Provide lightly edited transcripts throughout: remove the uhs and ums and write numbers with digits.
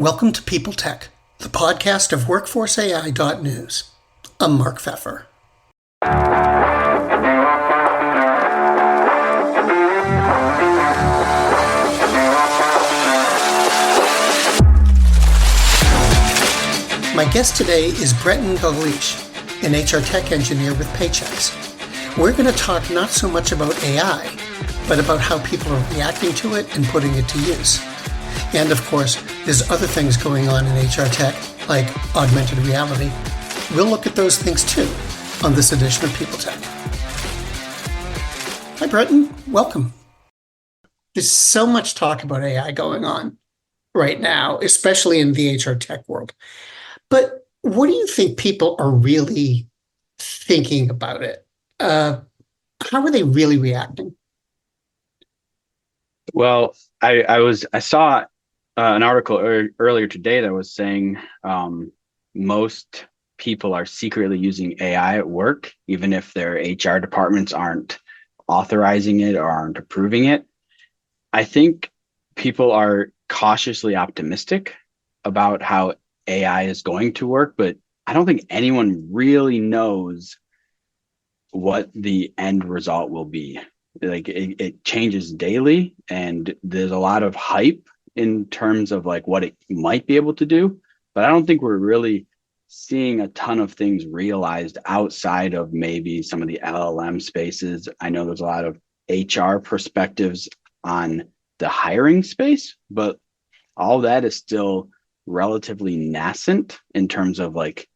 Welcome to PeopleTech, the podcast of WorkforceAI.news. I'm Mark Pfeffer. My guest today is Brenton Dalgliesh, an HR tech engineer with Paychex. We're going to talk not so much about AI, but about how people are reacting to it and putting it to use. And of course, there's other things going on in HR tech, like augmented reality. We'll look at those things too on this edition of PeopleTech. Hi, Brenton. Welcome. There's so much talk about AI going on right now, especially in the HR tech world. But what do you think people are really thinking about it? How are they really reacting? Well, I saw an article earlier today that was saying most people are secretly using AI at work, even if their HR departments aren't authorizing it or aren't approving it. I think people are cautiously optimistic about how AI is going to work, but I don't think anyone really knows what the end result will be. Like it changes daily, and there's a lot of hype in terms of like what it might be able to do, but I don't think we're really seeing a ton of things realized outside of maybe some of the LLM spaces. I know there's a lot of HR perspectives on the hiring space, but all that is still relatively nascent in terms of like,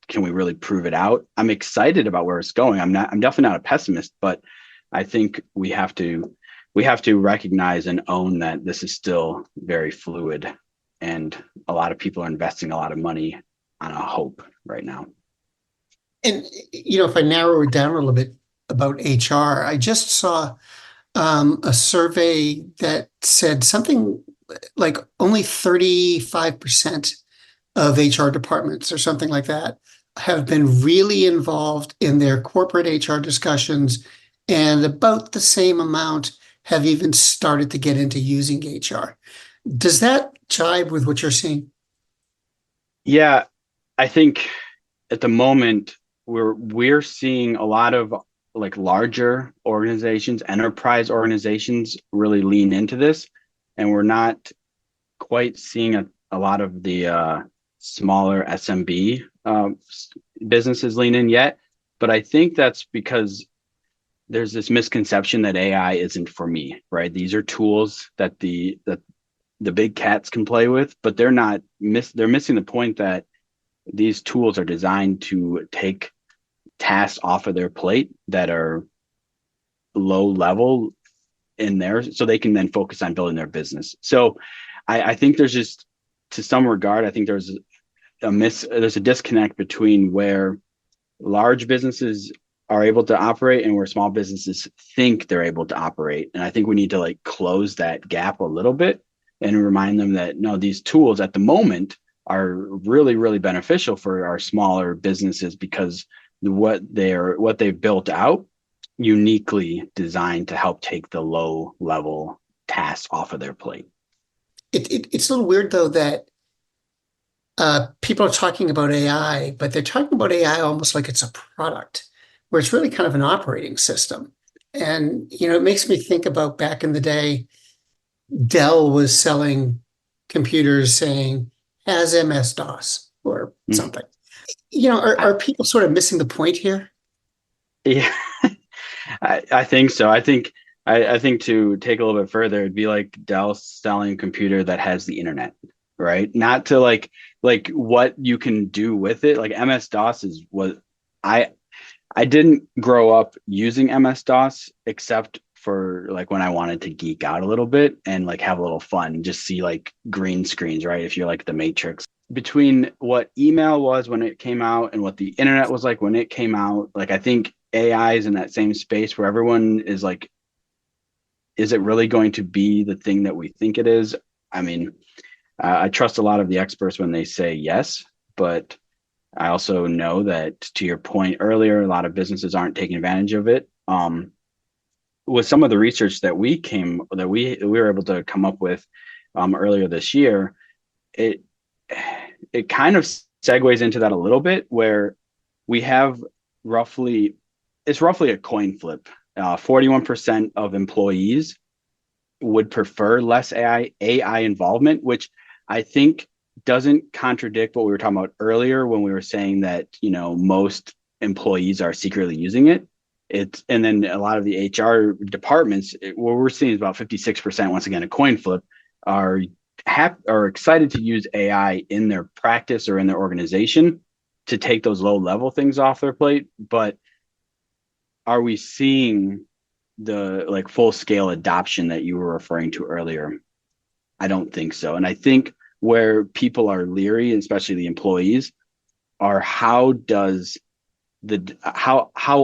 can we really prove it out? I'm excited about where it's going. I'm definitely not a pessimist, but I think we have to recognize and own that this is still very fluid, and a lot of people are investing a lot of money on a hope right now. And, if I narrow it down a little bit about HR, I just saw a survey that said something like only 35% of HR departments or something like that have been really involved in their corporate HR discussions, and about the same amount have even started to get into using HR. Does that jibe with what you're seeing? Yeah, I think at the moment we're seeing a lot of like larger organizations, enterprise organizations really lean into this, and we're not quite seeing a lot of the smaller SMB businesses lean in yet. But I think that's because there's this misconception that AI isn't for me, right? These are tools that the big cats can play with, but they're missing the point that these tools are designed to take tasks off of their plate that are low level in there, so they can then focus on building their business. So I think there's just, to some regard, I think there's a disconnect between where large businesses are able to operate and where small businesses think they're able to operate. And I think we need to like close that gap a little bit and remind them that no, these tools at the moment are really, really beneficial for our smaller businesses because what they've built out uniquely designed to help take the low level tasks off of their plate. It's a little weird though that people are talking about AI, but they're talking about AI almost like it's a product, where it's really kind of an operating system. And, it makes me think about back in the day, Dell was selling computers saying, has MS-DOS or something. Are people sort of missing the point here? Yeah, I think so. I think to take a little bit further, it'd be like Dell selling a computer that has the internet, right? Not to like what you can do with it. Like MS-DOS is what I didn't grow up using MS-DOS except for like when I wanted to geek out a little bit and like have a little fun, just see like green screens, right? If you're like the Matrix. Between what email was when it came out and what the internet was like when it came out, like I think AI is in that same space where everyone is like, is it really going to be the thing that we think it is? I mean, I trust a lot of the experts when they say yes, but I also know that, to your point earlier, a lot of businesses aren't taking advantage of it. With some of the research that we were able to come up with earlier this year, it it kind of segues into that a little bit where we have roughly it's roughly a coin flip. 41% of employees would prefer less AI involvement, which I think doesn't contradict what we were talking about earlier when we were saying that, most employees are secretly using it. And then a lot of the HR departments, what we're seeing is about 56%, once again, a coin flip, are are excited to use AI in their practice or in their organization to take those low level things off their plate. But are we seeing the like full scale adoption that you were referring to earlier? I don't think so. And I think where people are leery, especially the employees, are how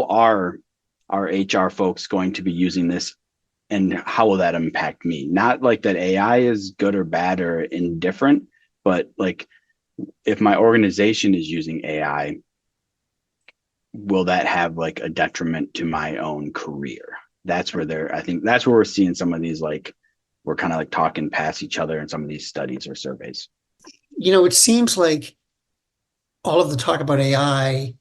are our HR folks going to be using this, and how will that impact me? Not like that AI is good or bad or indifferent, but like if my organization is using AI, will that have like a detriment to my own career? I think that's where we're seeing some of these, like, we're kind of like talking past each other in some of these studies or surveys. It seems like all of the talk about AI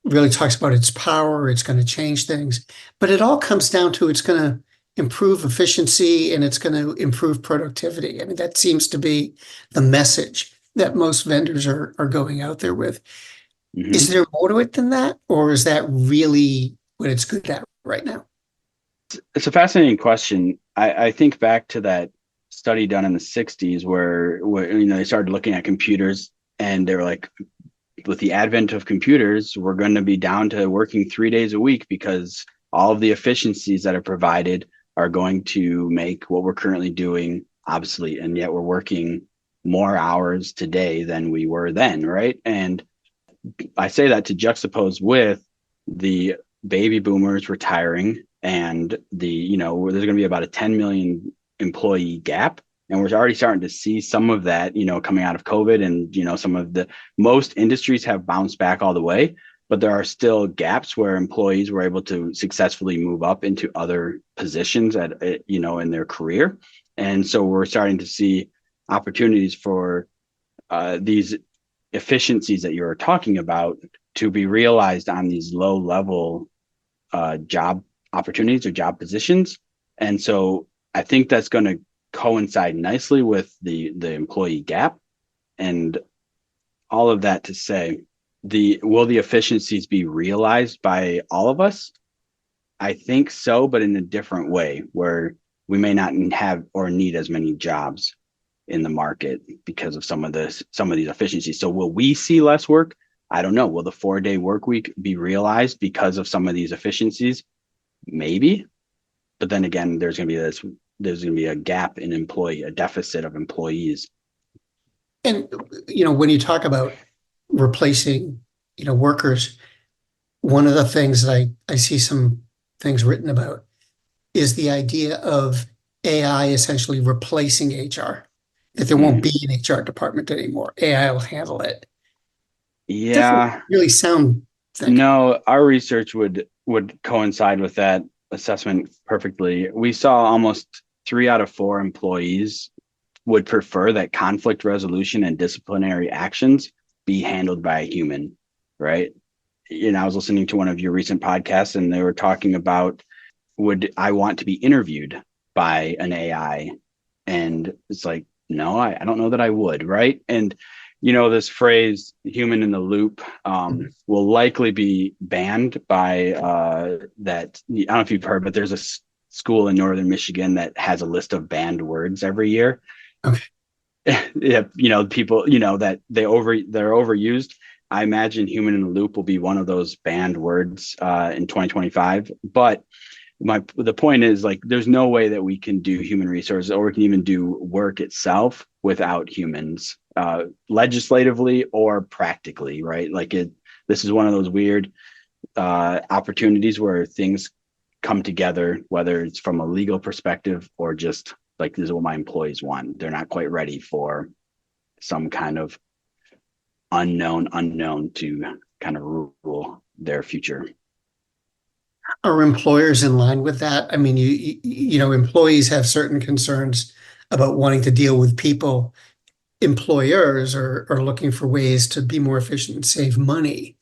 really talks about its power, it's going to change things, but it all comes down to it's going to improve efficiency and it's going to improve productivity. I mean, that seems to be the message that most vendors are going out there with. Is Mm-hmm. there more to it than that, or is that really what it's good at right now? It's a fascinating question. I think back to that study done in the 60s where they started looking at computers, and they were like, with the advent of computers, we're going to be down to working 3 days a week because all of the efficiencies that are provided are going to make what we're currently doing obsolete. And yet we're working more hours today than we were then, right? And I say that to juxtapose with the baby boomers retiring, and where there's going to be about a 10 million employee gap. And we're already starting to see some of that, coming out of COVID, and, some of the most industries have bounced back all the way, but there are still gaps where employees were able to successfully move up into other positions in their career. And so we're starting to see opportunities for these efficiencies that you're talking about to be realized on these low level job opportunities or job positions. And so I think that's going to coincide nicely with the employee gap. And all of that to say, will the efficiencies be realized by all of us? I think so, but in a different way, where we may not have or need as many jobs in the market because of some of these efficiencies. So will we see less work? I don't know. Will the 4-day work week be realized because of some of these efficiencies? Maybe. But then again, there's going to be a gap in a deficit of employees. And, when you talk about replacing, workers, one of the things that I see some things written about is the idea of AI essentially replacing HR, that there won't Mm. be an HR department anymore. AI will handle it. Doesn't Yeah, really sound thinking. no, our research would coincide with that assessment perfectly. We saw almost 3 out of 4 employees would prefer that conflict resolution and disciplinary actions be handled by a human, right? I was listening to one of your recent podcasts, and they were talking about, would I want to be interviewed by an AI? And it's like, no, I don't know that I would, right? And this phrase "human in the loop" will likely be banned by that. I don't know if you've heard, but there's a school in northern Michigan that has a list of banned words every year. Okay. Yeah, people, that they're overused. I imagine "human in the loop" will be one of those banned words in 2025. But the point is, like, there's no way that we can do human resources, or we can even do work itself without humans, legislatively or practically, right? This is one of those weird opportunities where things come together, whether it's from a legal perspective or just like, this is what my employees want. They're not quite ready for some kind of unknown to kind of rule their future. Are employers in line with that? I mean, employees have certain concerns about wanting to deal with people employers are looking for ways to be more efficient and save money.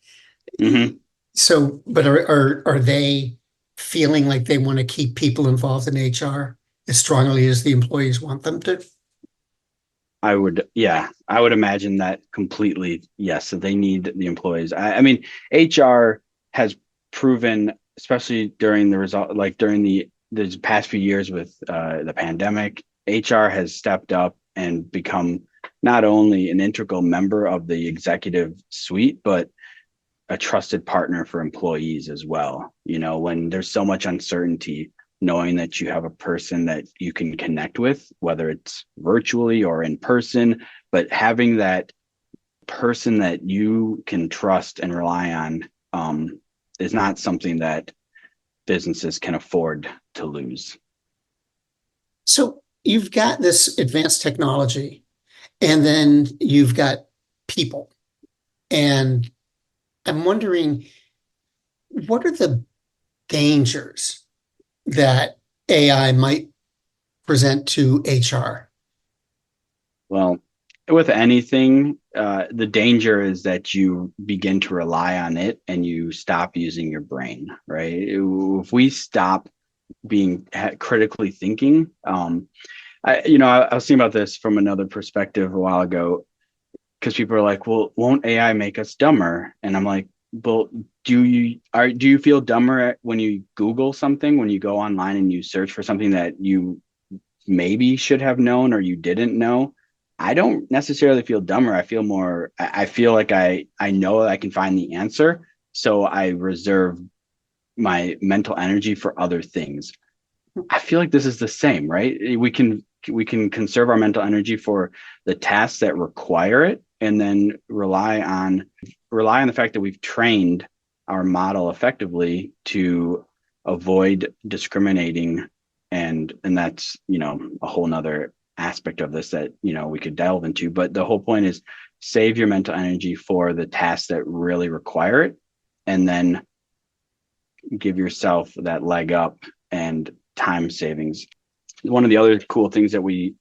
Hmm. So, but are they feeling like they want to keep people involved in HR as strongly as the employees want them to? I would imagine that completely. Yes, so they need the employees. I mean, HR has proven, especially during the result, like during the past few years with the pandemic, HR has stepped up and become not only an integral member of the executive suite, but a trusted partner for employees as well. You know, when there's so much uncertainty, knowing that you have a person that you can connect with, whether it's virtually or in person, but having that person that you can trust and rely on is not something that businesses can afford to lose. So you've got this advanced technology, and then you've got people. And I'm wondering, what are the dangers that AI might present to HR? Well, with anything, the danger is that you begin to rely on it and you stop using your brain, right? If we stop being critically thinking, I was thinking about this from another perspective a while ago because people are like, "Well, won't AI make us dumber?" And I'm like, "Well, do you feel dumber when you Google something, when you go online and you search for something that you maybe should have known or you didn't know?" I don't necessarily feel dumber. I feel more, I feel like I know that I can find the answer. So I reserve my mental energy for other things. I feel like this is the same, right? We can conserve our mental energy for the tasks that require it and then rely on the fact that we've trained our model effectively to avoid discriminating, and that's, a whole nother aspect of this that, we could delve into. But the whole point is save your mental energy for the tasks that really require it, and then give yourself that leg up and time savings. One of the other cool things that we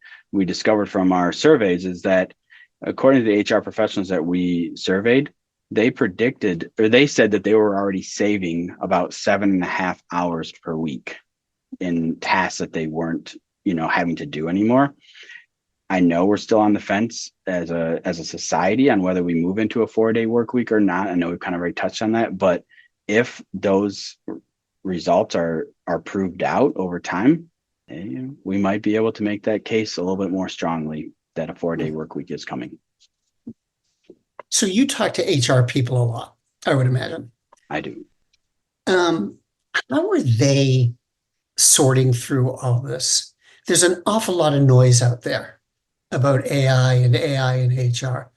discovered from our surveys is that according to the HR professionals that we surveyed, they predicted, or they said that they were already saving about 7.5 hours per week in tasks that they weren't, having to do anymore. I know we're still on the fence as a society on whether we move into a 4-day work week or not. I know we've kind of already touched on that, but if those results are proved out over time, we might be able to make that case a little bit more strongly that a 4-day work week is coming. So you talk to HR people a lot, I would imagine. I do. Um, how are they sorting through all this? There's an awful lot of noise out there about AI and HR.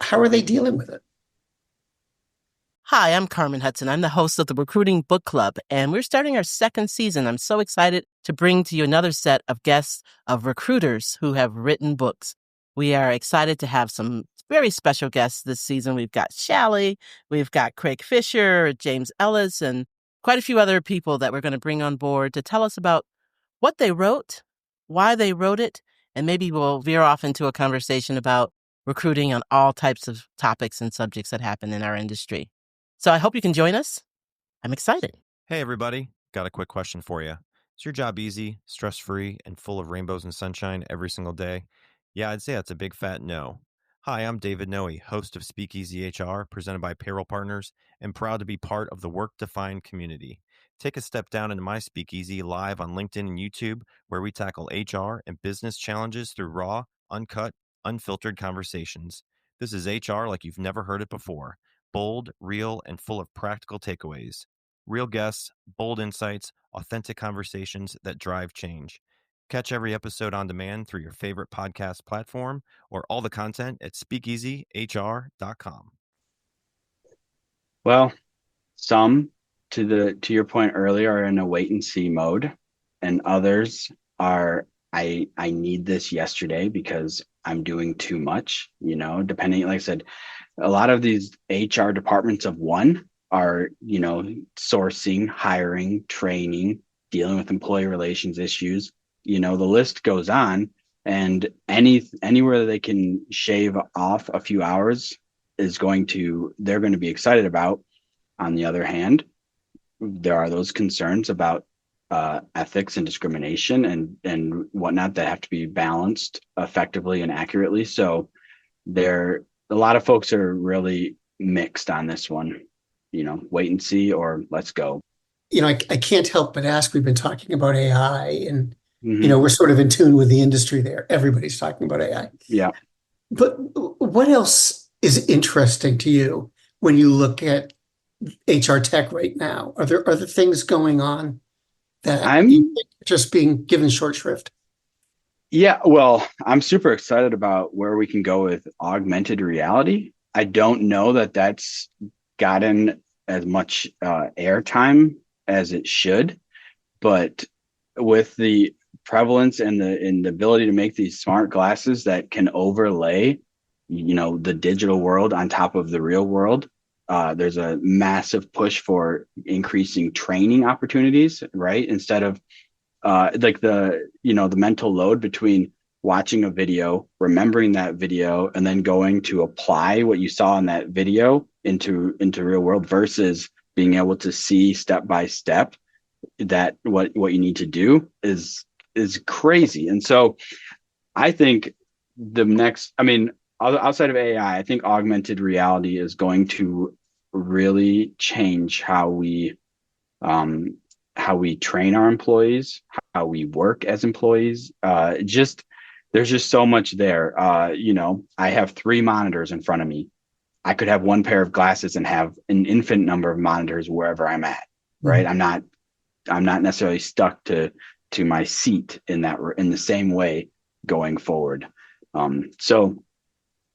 How are they dealing with it? Hi, I'm Carmen Hudson. I'm the host of the Recruiting Book Club, and we're starting our second season. I'm so excited to bring to you another set of guests of recruiters who have written books. We are excited to have some very special guests this season. We've got Shally, we've got Craig Fisher, James Ellis, and quite a few other people that we're going to bring on board to tell us about what they wrote, why they wrote it, and maybe we'll veer off into a conversation about recruiting on all types of topics and subjects that happen in our industry. So I hope you can join us. I'm excited. Hey, everybody. Got a quick question for you. Is your job easy, stress free, and full of rainbows and sunshine every single day? Yeah, I'd say that's a big fat no. Hi, I'm David Noe, host of Speakeasy HR, presented by Payroll Partners, and proud to be part of the Work Defined community. Take a step down into my Speakeasy live on LinkedIn and YouTube, where we tackle HR and business challenges through raw, uncut, unfiltered conversations. This is HR like you've never heard it before. Bold, real, and full of practical takeaways. Real guests, bold insights, authentic conversations that drive change. Catch every episode on demand through your favorite podcast platform or all the content at speakeasyhr.com. Well, some to your point earlier are in a wait and see mode, and others are I need this yesterday because I'm doing too much, depending, like I said, a lot of these HR departments of one are, sourcing, hiring, training, dealing with employee relations issues. The list goes on. and anywhere that they can shave off a few hours they're going to be excited about. On the other hand, there are those concerns about ethics and discrimination and whatnot that have to be balanced effectively and accurately. So a lot of folks are really mixed on this one. Wait and see, or let's go. I can't help but ask, we've been talking about AI and, Mm-hmm. we're sort of in tune with the industry there. Everybody's talking about AI. Yeah. But what else is interesting to you when you look at HR tech right now? Are there things going on that you think are just being given short shrift? Yeah, well, I'm super excited about where we can go with augmented reality. I don't know that that's gotten as much airtime as it should, but with the prevalence and the ability to make these smart glasses that can overlay, the digital world on top of the real world, there's a massive push for increasing training opportunities, right? Instead of like the mental load between watching a video, remembering that video, and then going to apply what you saw in that video into real world versus being able to see step by step that what you need to do is crazy. And so I think outside of AI, I think augmented reality is going to really change how we train our employees, how we work as employees. There's just so much there. I have 3 monitors in front of me. I could have 1 pair of glasses and have an infinite number of monitors wherever I'm at, right? Mm-hmm. I'm not necessarily stuck to my seat in the same way going forward. So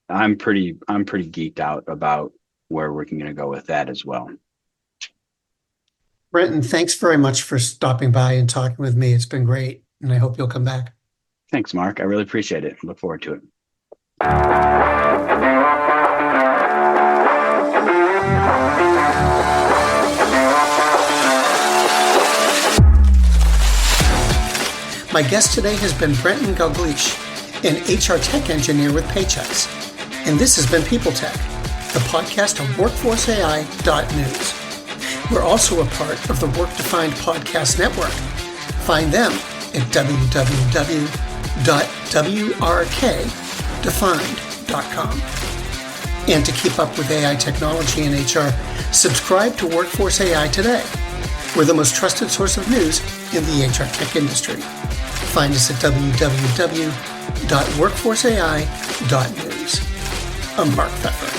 I'm pretty geeked out about where we're going to go with that as well. Brenton, thanks very much for stopping by and talking with me. It's been great, and I hope you'll come back. Thanks, Mark. I really appreciate it. Look forward to it. My guest today has been Brenton Dalgliesh, an HR tech engineer with Paychex. And this has been PeopleTech, the podcast of WorkforceAI.news. We're also a part of the Work Defined Podcast Network. Find them at www.wrkdefined.com. And to keep up with AI technology and HR, subscribe to Workforce AI today. We're the most trusted source of news in the HR tech industry. Find us at www.workforceai.news. I'm Mark Pfeffer.